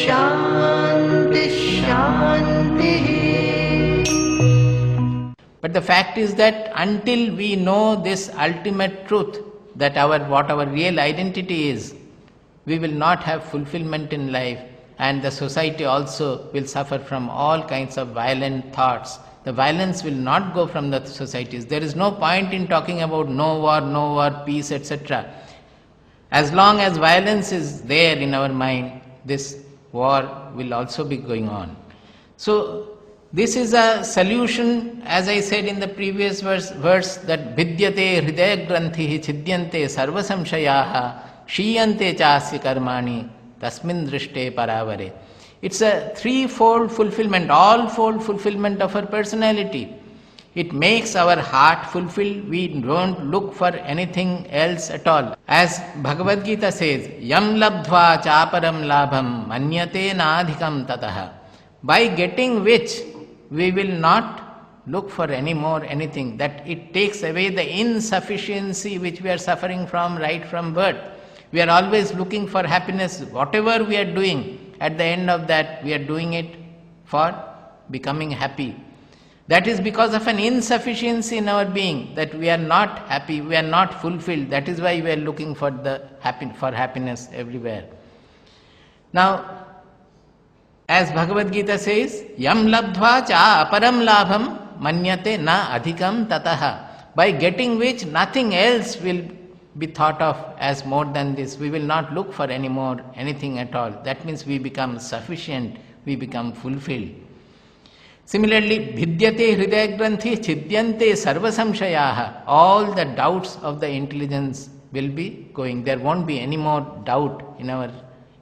Shanti Shanti. But the fact is that until we know this ultimate truth, that what our real identity is, we will not have fulfillment in life, and the society also will suffer from all kinds of violent thoughts. The violence will not go from the societies. There is no point in talking about no war, peace, etc. As long as violence is there in our mind, this war will also be going on. So this is a solution, as I said in the previous verse that vidyate hridaya granthihi chidyante sarva samshayaha shiyante chasya karmani tasmin drishte paravare. It's a threefold fulfillment, all-fold fulfillment of our personality. It makes our heart fulfilled. We don't look for anything else at all. As Bhagavad Gita says, yam labdhva chaparam labham manyate nadhikam tataha. By getting which, we will not look for any more anything. That it takes away the insufficiency which we are suffering from right from birth. We are always looking for happiness. Whatever we are doing, at the end of that, we are doing it for becoming happy. That is because of an insufficiency in our being, that we are not happy, we are not fulfilled. That is why we are looking for happiness everywhere. Now, as Bhagavad Gita says, yam labdhva cha aparam labham manyate na adhikam tataha. By getting which, nothing else will be thought of as more than this. We will not look for any more anything at all. That means we become sufficient, we become fulfilled. Similarly, vidyate hridaya granthi chidyante sarva samshayaha. All the doubts of the intelligence will be going. There won't be any more doubt in our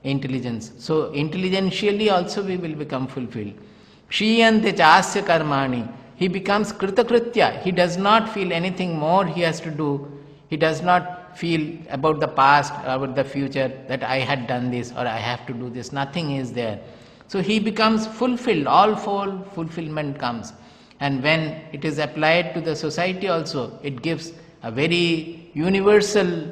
intelligence. So intelligentially also we will become fulfilled. Shiyante chasya karmani. He becomes kritakritya. He does not feel anything more he has to do. He does not feel about the past, about the future, that I had done this or I have to do this. Nothing is there. So he becomes fulfilled. All-fold fulfillment comes. And when it is applied to the society also, it gives a very universal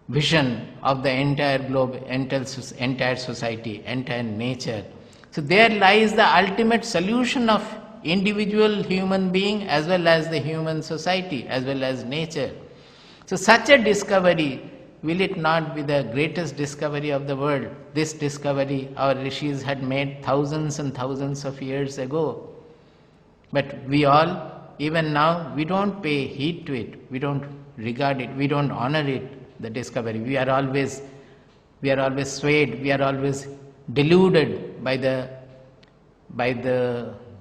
vision of the entire globe, entire society, entire nature. So there lies the ultimate solution of individual human being as well as the human society, as well as nature. So such a discovery, will it not be the greatest discovery of the world? This discovery our rishis had made thousands and thousands of years ago. But we all, even now, we don't pay heed to it. We don't regard it. We don't honor it, the discovery. We are always swayed. We are always deluded by the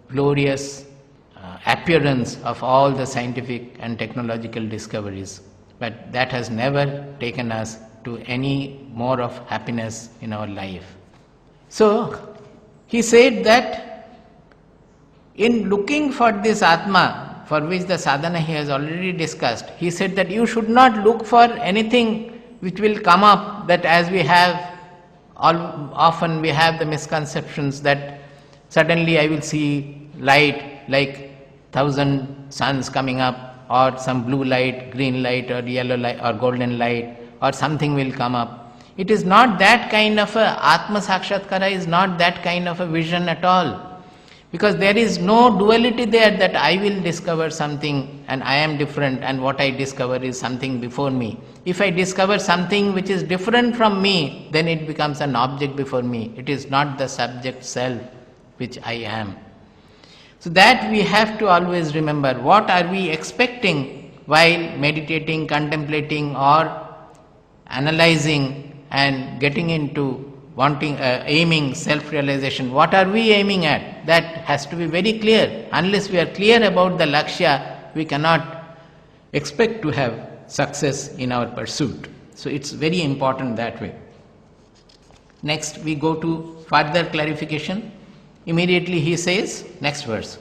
glorious appearance of all the scientific and technological discoveries. But that has never taken us to any more of happiness in our life. So, he said that in looking for this Atma, for which the sadhana he has already discussed, he said that you should not look for anything which will come up, that as we have, often we have the misconceptions that suddenly I will see light like 1,000 suns coming up, or some blue light, green light, or yellow light, or golden light, or something will come up. It is not that kind of a Atma Sakshatkara, is not that kind of a vision at all. Because there is no duality there, that I will discover something and I am different, and what I discover is something before me. If I discover something which is different from me, then it becomes an object before me. It is not the subject self which I am. So that we have to always remember. What are we expecting while meditating, contemplating, or analyzing and getting into aiming self-realization? What are we aiming at? That has to be very clear. Unless we are clear about the lakshya, we cannot expect to have success in our pursuit. So it's very important that way. Next we go to further clarification. Immediately he says, next verse,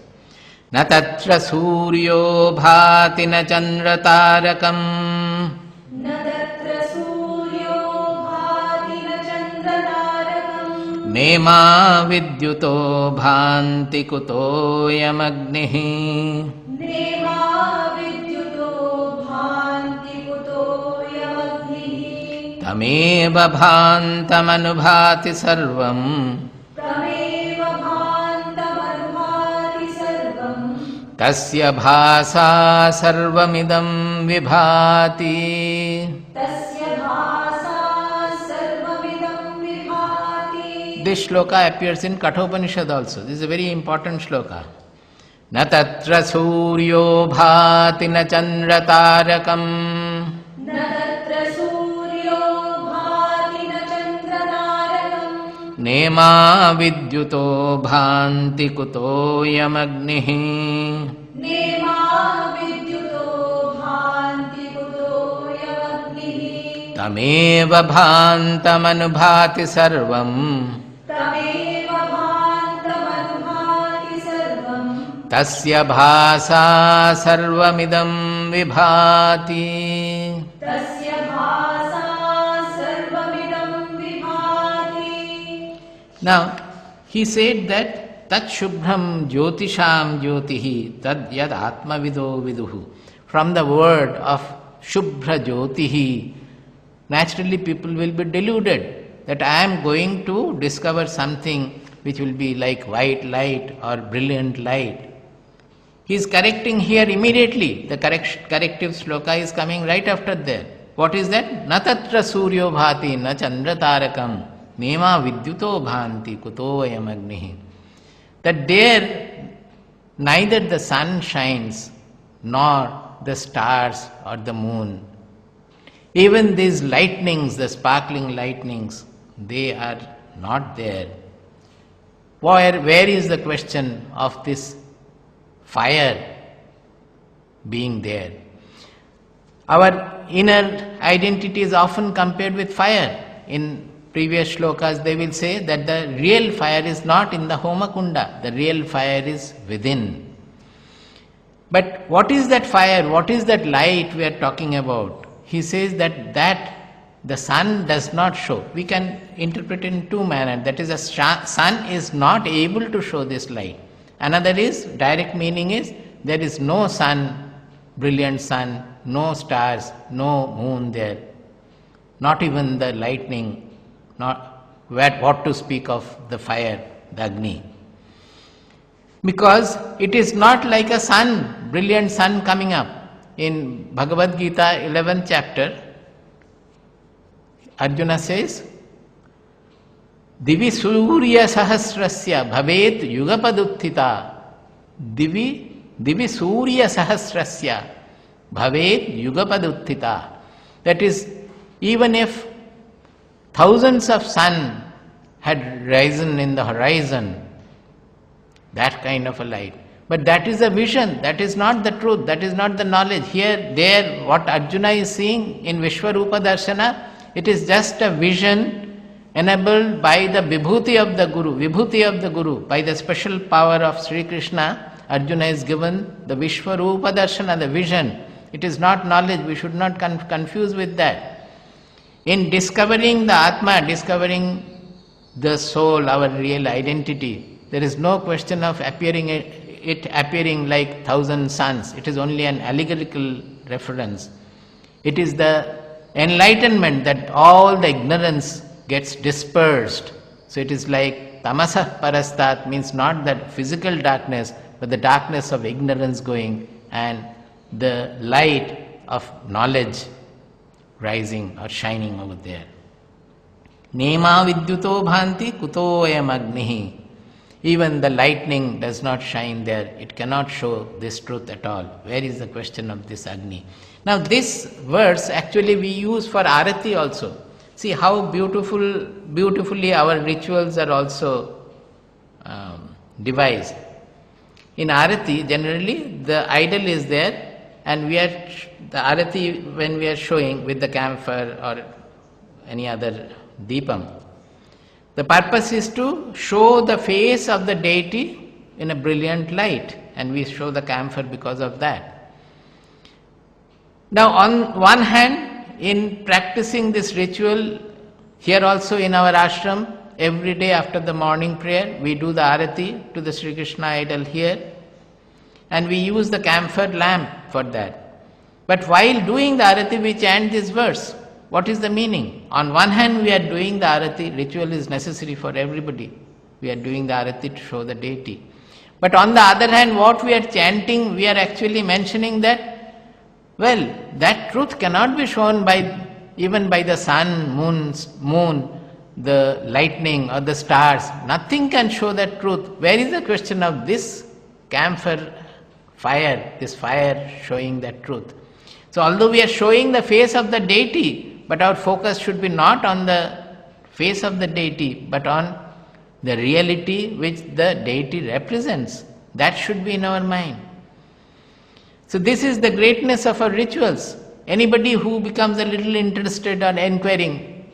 na tatra suryo bhati na chandra tarakam, na tatra suryo bhati na chandra tarakam, nema vidyuto bhanti kutoyam agnihi, nema vidyuto bhanti kutoyam agnihi, Tameva bhantamanubhati sarvam तमेव भान्तमनुभाति सर्वम् tasya bhasa sarvamidam vibhati. तस्य भासा सर्वमिदं विभाति. This shloka appears in Kathopanishad also. This is a very important shloka. Na tatra suryo bhati na chandra tarakam न तत्र सूर्यो भाति न चन्द्रतारकम् nema vidyuto bhanti kutoyamagnih नेमा विद्युतो भान्ति कुतोऽयमग्निः tameva bhantamanubhati sarvam तमेव भान्तमनुभाति सर्वम् tasya bhasa sarvamidam vibhati. तस्य भासा सर्वमिदं विभाति. Now, he said that tat shubhram jyotisham jyotihi tad yad atmavido viduhu. From the word of shubhra jyotihi, naturally people will be deluded that I am going to discover something which will be like white light or brilliant light. He is correcting here immediately. The corrective sloka is coming right after that. What is that? Na tatra suryo bhati na chandra tarakam nema vidyuto bhanti kuto ayam agnihi. That there neither the sun shines nor the stars or the moon. Even these lightnings, the sparkling lightnings, they are not there. Where is the question of this fire being there? Our inner identity is often compared with fire. In previous shlokas they will say that the real fire is not in the Homakunda, the real fire is within. But what is that fire, what is that light we are talking about? He says that the sun does not show. We can interpret it in two manners. That is, the sun is not able to show this light. Another is, direct meaning is, there is no sun, brilliant sun, no stars, no moon there. Not even the lightning, not what to speak of the fire, the Agni. Because it is not like a sun, brilliant sun coming up. In Bhagavad Gita 11th chapter, Arjuna says, Divi Surya Sahasrasya Bhavet Yugapaduttita. Divi Surya Sahasrasya Bhavet Yugapaduttita. That is, even if thousands of sun had risen in the horizon, that kind of a light. But that is a vision, that is not the truth, that is not the knowledge. Here, there, what Arjuna is seeing in Vishwarupa Darshana, it is just a vision enabled by the Vibhuti of the Guru, by the special power of Sri Krishna. Arjuna is given the Vishwarupa Darshana, the vision. It is not knowledge, we should not confuse with that. In discovering the Atma, discovering the soul, our real identity, there is no question of it appearing like thousand suns. It is only an allegorical reference. It is the enlightenment that all the ignorance gets dispersed. So it is like tamasah parastat, means not that physical darkness, but the darkness of ignorance going and the light of knowledge rising or shining over there. Nema vidyuto bhanti kuto ayam agnihi. Even the lightning does not shine there. It cannot show this truth at all. Where is the question of this Agni? Now this verse actually we use for Arati also. See how beautifully our rituals are also devised. In Arati, generally the idol is there and the Arati when we are showing with the camphor or any other deepam, the purpose is to show the face of the deity in a brilliant light, and we show the camphor because of that. Now on one hand, in practicing this ritual, here also in our ashram, every day after the morning prayer, we do the arati to the Sri Krishna idol here, and we use the camphor lamp for that. But while doing the arati, we chant this verse. What is the meaning? On one hand, we are doing the arati, ritual is necessary for everybody. We are doing the arati to show the deity. But on the other hand, what we are chanting, we are actually mentioning that, well, that truth cannot be shown even by the sun, moon, the lightning or the stars. Nothing can show that truth. Where is the question of this camphor fire, this fire showing that truth? So although we are showing the face of the deity, but our focus should be not on the face of the deity, but on the reality which the deity represents. That should be in our mind. So this is the greatness of our rituals. Anybody who becomes a little interested or inquiring,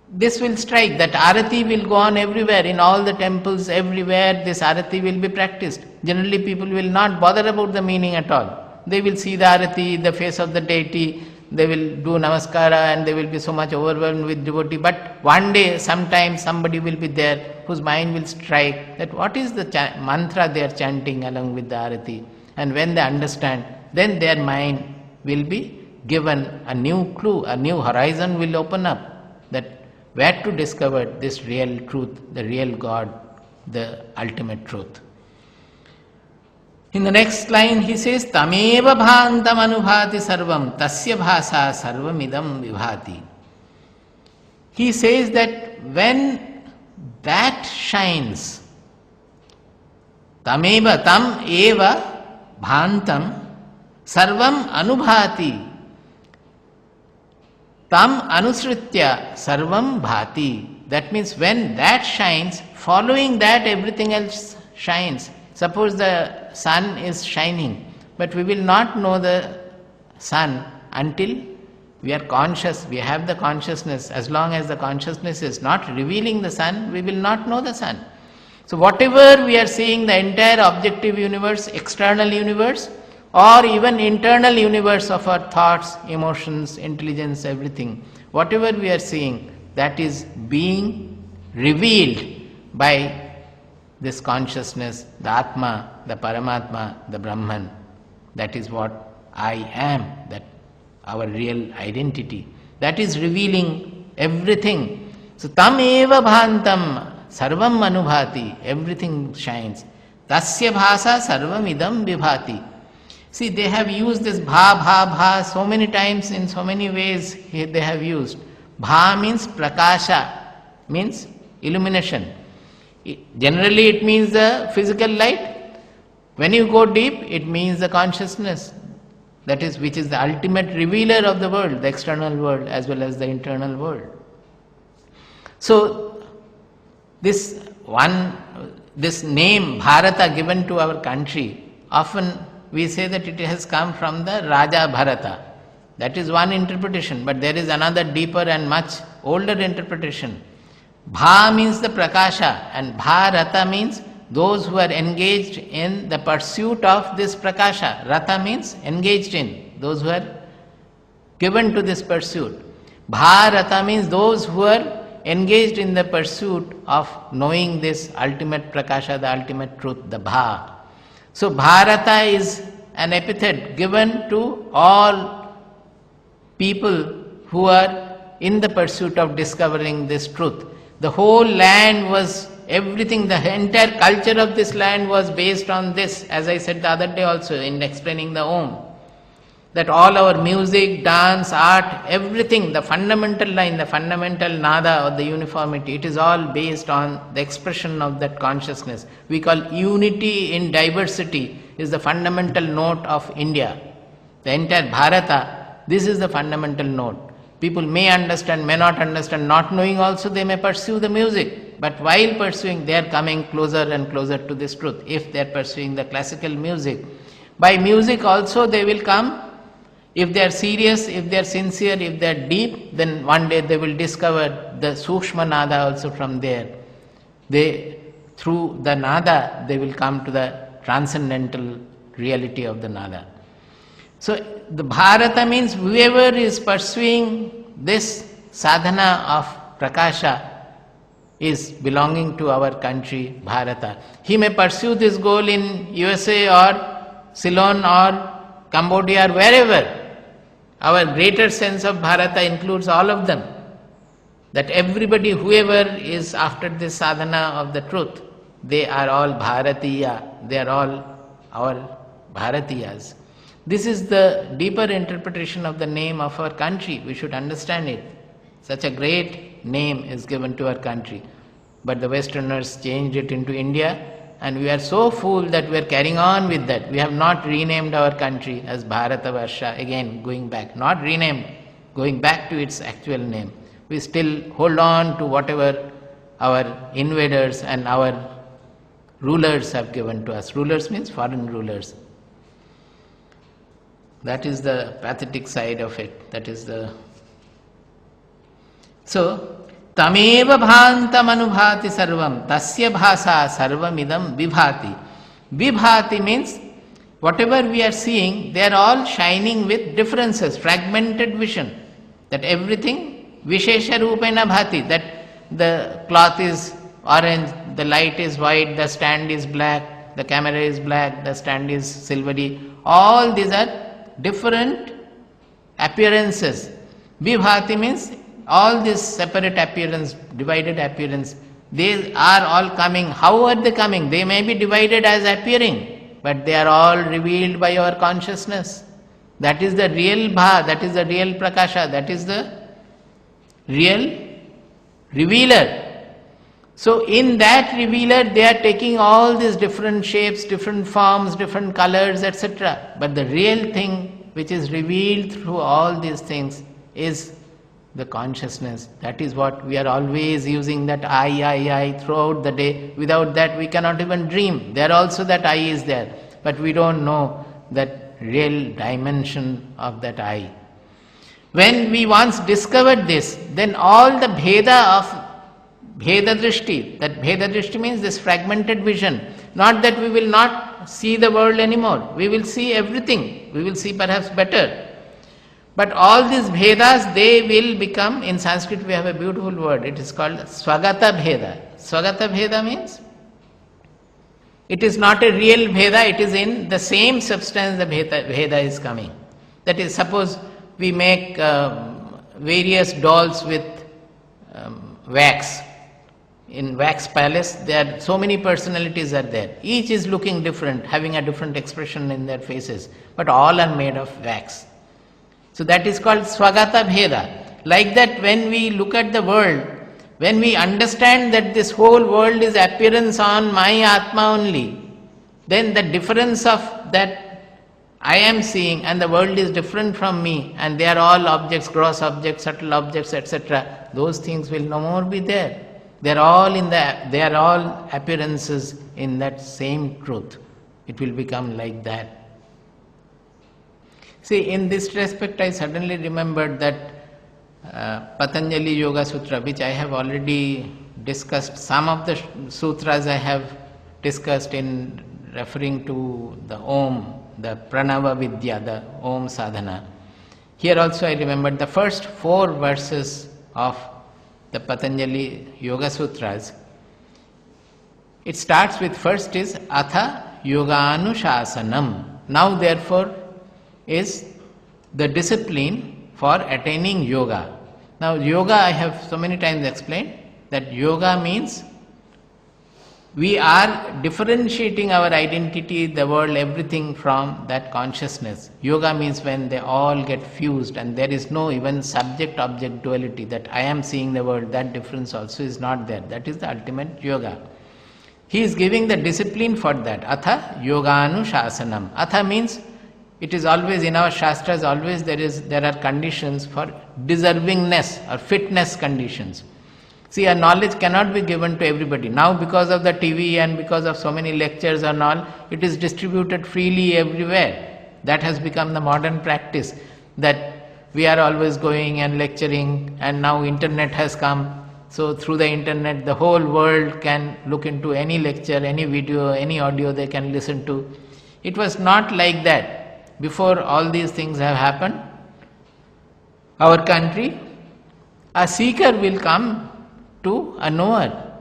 this will strike, that arati will go on everywhere, in all the temples, everywhere this arati will be practiced. Generally people will not bother about the meaning at all. They will see the arati, the face of the deity, they will do namaskara and they will be so much overwhelmed with devotee. But one day, sometime somebody will be there whose mind will strike that what is the mantra they are chanting along with the arati. And when they understand, then their mind will be given a new clue, a new horizon will open up, that where to discover this real truth, the real God, the ultimate truth. In the next line he says, Tameva bhantam anubhati sarvam tasya bhasa sarvamidam vibhati. He says that when that shines, tameva tam eva bhantam sarvam anubhati tam anusritya sarvam bhati. That means when that shines, following that everything else shines. Suppose the sun is shining, but we will not know the sun until we are conscious, we have the consciousness. As long as the consciousness is not revealing the sun, we will not know the sun. So whatever we are seeing, the entire objective universe, external universe, or even internal universe of our thoughts, emotions, intelligence, everything, whatever we are seeing, that is being revealed by this consciousness, the Atma, the Paramatma, the Brahman. That is what I am, that our real identity. That is revealing everything. So tam eva bhantam sarvam anubhati, everything shines. Tasya bhasa sarvam idam vibhati. See, they have used this bha so many times, in so many ways they have used. Bha means prakasha, means illumination. Generally it means the physical light. When you go deep, it means the consciousness. That is, which is the ultimate revealer of the world, the external world as well as the internal world. So, this name Bharata given to our country, often we say that it has come from the Raja Bharata. That is one interpretation, but there is another deeper and much older interpretation. Bha means the prakasha, and Bharata means those who are engaged in the pursuit of this prakasha. Rata means engaged in, those who are given to this pursuit. Bharata means those who are engaged in the pursuit of knowing this ultimate prakasha, the ultimate truth, the Bha. So Bharata is an epithet given to all people who are in the pursuit of discovering this truth. The whole land was everything, the entire culture of this land was based on this, as I said the other day also in explaining the Om. That all our music, dance, art, everything, the fundamental line, the fundamental nada or the uniformity, it is all based on the expression of that consciousness. We call unity in diversity is the fundamental note of India. The entire Bharata, this is the fundamental note. People may understand, may not understand, not knowing also they may pursue the music. But while pursuing, they are coming closer and closer to this truth. If they are pursuing the classical music, by music also they will come. If they are serious, if they are sincere, if they are deep, then one day they will discover the Sukshma Nada also from there. Through the Nada, they will come to the transcendental reality of the Nada. So the Bharata means whoever is pursuing this sadhana of Prakasha is belonging to our country, Bharata. He may pursue this goal in USA or Ceylon or Cambodia or wherever. our greater sense of Bharata includes all of them. That everybody, whoever is after this sadhana of the truth, they are all Bharatiya, they are all our Bharatiyas. This is the deeper interpretation of the name of our country. We should understand it. Such a great name is given to our country. But the Westerners changed it into India, and we are so fool that we are carrying on with that. We have not renamed our country as Bharatavarsha, again going back. Not renamed, going back to its actual name. We still hold on to whatever our invaders and our rulers have given to us. Rulers means foreign rulers. That is the pathetic side of it. That is the... So, Tameva bhantam anubhati sarvam, tasya bhasa sarvamidam vibhati. Vibhati means whatever we are seeing, they are all shining with differences, fragmented vision. That everything vishesha rupena bhati, that the cloth is orange, the light is white, the stand is black, the camera is black, the stand is silvery. All these are different appearances. Vibhati means all this separate appearance, divided appearance, they are all coming. How are they coming? They may be divided as appearing, but they are all revealed by our consciousness. That is the real Bha, that is the real Prakasha, that is the real revealer. So in that revealer, they are taking all these different shapes, different forms, different colors, etc. But the real thing which is revealed through all these things is the consciousness. That is what we are always using, that I throughout the day. Without that we cannot even dream. There also that I is there. But we don't know that real dimension of that I. When we once discovered this, then all the Bheda of Bheda Drishti, that Bheda Drishti means this fragmented vision. Not that we will not see the world anymore. We will see everything. We will see perhaps better. But all these Bhedas, they will become, in Sanskrit we have a beautiful word, it is called Swagata Bheda. Swagata Bheda means it is not a real Bheda, it is in the same substance the Bheda is coming. That is, suppose we make various dolls with wax. In wax palace, there are so many personalities are there. Each is looking different, having a different expression in their faces, but all are made of wax. So that is called Swagata Bheda. Like that, when we look at the world, when we understand that this whole world is appearance on my Atma only, then the difference of that I am seeing and the world is different from me, and they are all objects, gross objects, subtle objects, etc. Those things will no more be there. They are all appearances in that same truth. It will become like that. See, in this respect, I suddenly remembered that Patanjali Yoga Sutra, which I have already discussed. Some of the sutras I have discussed in referring to the Om, the Pranava Vidya, the Om Sadhana. Here also I remembered the first 4 verses of the Patanjali Yoga Sutras. It starts with, first is Atha Yoganuशाsanam. Now therefore is the discipline for attaining yoga. Now yoga, I have so many times explained that yoga means we are differentiating our identity, the world, everything from that consciousness. Yoga means when they all get fused and there is no even subject-object duality, that I am seeing the world, that difference also is not there. That is the ultimate yoga. He is giving the discipline for that. Atha Yoganuशाsanam. Atha means it is always in our Shastras, always there are conditions for deservingness or fitness conditions. See, our knowledge cannot be given to everybody. Now because of the TV and because of so many lectures and all, it is distributed freely everywhere. That has become the modern practice, that we are always going and lecturing, and now internet has come. So through the internet, the whole world can look into any lecture, any video, any audio they can listen to. It was not like that. Before all these things have happened, our country, a seeker will come to a knower,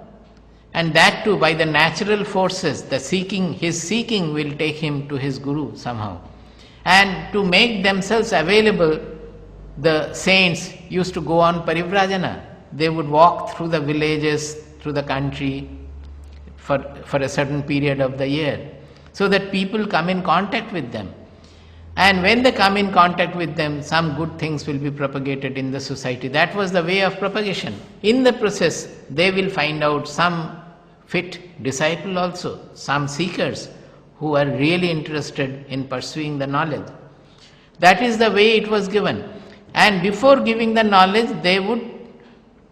and that too by the natural forces. His seeking will take him to his guru somehow. And to make themselves available the saints used to go on parivrajana. They would walk through the villages, through the country for a certain period of the year, so that people come in contact with them. And when they come in contact with them, some good things will be propagated in the society. That was the way of propagation. In the process, they will find out some fit disciple also, some seekers who are really interested in pursuing the knowledge. That is the way it was given. And before giving the knowledge, they would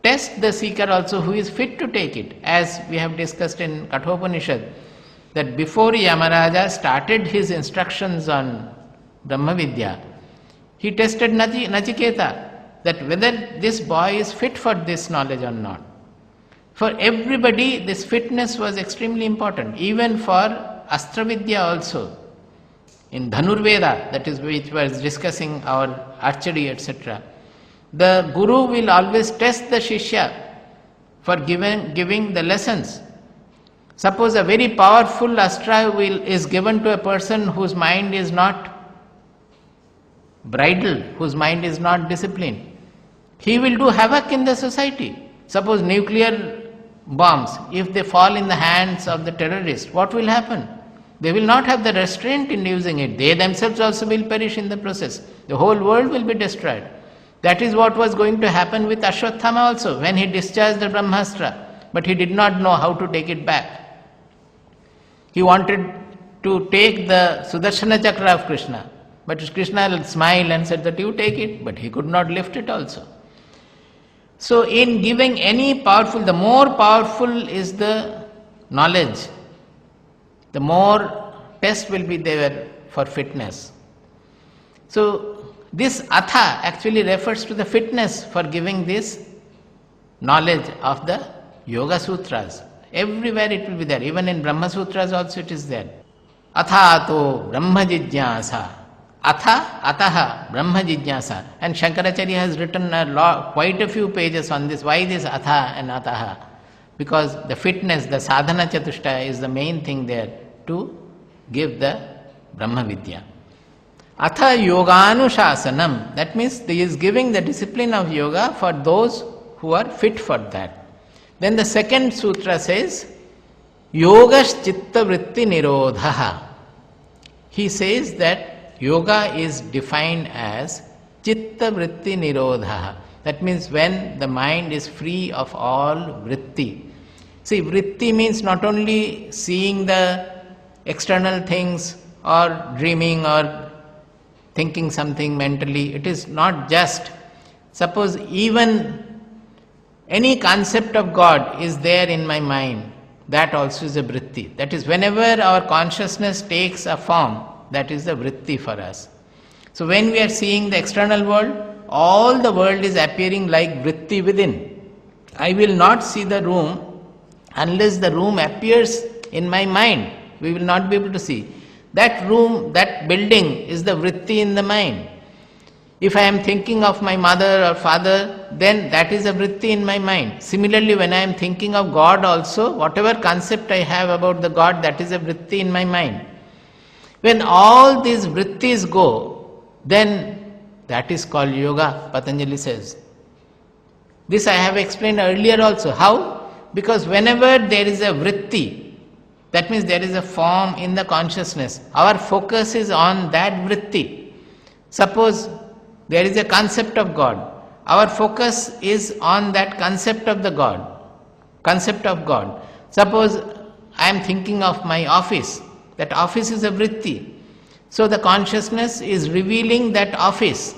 test the seeker also who is fit to take it. As we have discussed in Kathopanishad, that before Yamaraja started his instructions on Brahma Vidya, he tested Nachiketa, that whether this boy is fit for this knowledge or not. For everybody, this fitness was extremely important, even for Astra Vidya also. In Dhanurveda, that is which was discussing our archery, etc., the Guru will always test the Shishya for giving the lessons. Suppose a very powerful Astra is given to a person whose mind is not bridled, whose mind is not disciplined. He will do havoc in the society. Suppose nuclear bombs, if they fall in the hands of the terrorists, what will happen? They will not have the restraint in using it. They themselves also will perish in the process. The whole world will be destroyed. That is what was going to happen with Ashwatthama also, when he discharged the Brahmastra, but he did not know how to take it back. He wanted to take the Sudarshana Chakra of Krishna, but Krishna smiled and said that you take it, but he could not lift it also. So in giving any powerful, the more powerful is the knowledge, the more test will be there for fitness. So this atha actually refers to the fitness for giving this knowledge of the Yoga Sutras. Everywhere it will be there, even in Brahma Sutras also it is there. Athato Brahma Jijnasa. Atha, Ataha, Brahma Jijnasa. And Shankaracharya has written quite a few pages on this. Why this Atha and Ataha? Because the fitness, the sadhana chatushta is the main thing there to give the Brahma Vidya. Atha yoganuशासनम, that means he is giving the discipline of yoga for those who are fit for that. Then the second sutra says, yogash chitta vritti nirodhaha. He says that yoga is defined as chitta vritti nirodhaha. That means when the mind is free of all vritti. See, vritti means not only seeing the external things or dreaming or thinking something mentally. It is not just. Suppose even any concept of God is there in my mind, that also is a vritti. That is, whenever our consciousness takes a form, that is the vritti for us. So when we are seeing the external world, all the world is appearing like vritti within. I will not see the room unless the room appears in my mind. We will not be able to see. That room, that building is the vritti in the mind. If I am thinking of my mother or father, then that is a vritti in my mind. Similarly, when I am thinking of God also, whatever concept I have about the God, that is a vritti in my mind. When all these vrittis go, then that is called yoga, Patanjali says. This I have explained earlier also. How? Because whenever there is a vritti, that means there is a form in the consciousness, our focus is on that vritti. Suppose there is a concept of God, our focus is on that concept of the God, concept of God. Suppose I am thinking of my office, that office is a vritti. So the consciousness is revealing that office.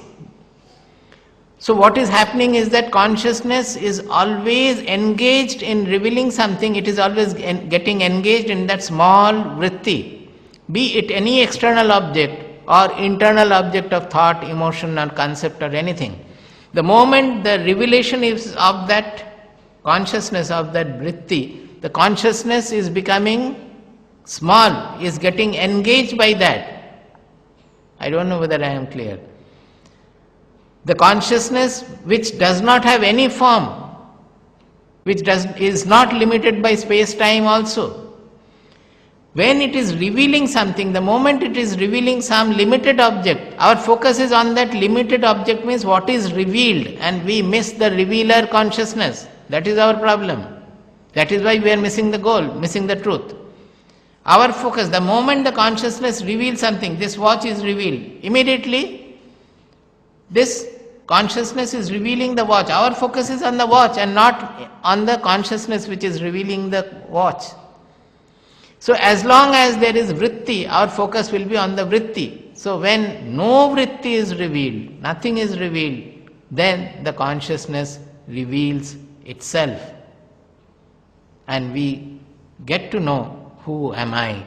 So what is happening is that consciousness is always engaged in revealing something, it is always getting engaged in that small vritti, be it any external object or internal object of thought, emotion or concept or anything. The moment the revelation is of that consciousness, of that vritti, the consciousness is becoming small, is getting engaged by that. I don't know whether I am clear. The consciousness which does not have any form, which is not limited by space-time also. When it is revealing something, the moment it is revealing some limited object, our focus is on that limited object, means what is revealed, and we miss the revealer consciousness. That is our problem. That is why we are missing the goal, missing the truth. Our focus, the moment the consciousness reveals something, this watch is revealed, immediately this consciousness is revealing the watch. Our focus is on the watch and not on the consciousness which is revealing the watch. So as long as there is vritti, our focus will be on the vritti. So when no vritti is revealed, nothing is revealed, then the consciousness reveals itself. And we get to know, who am I?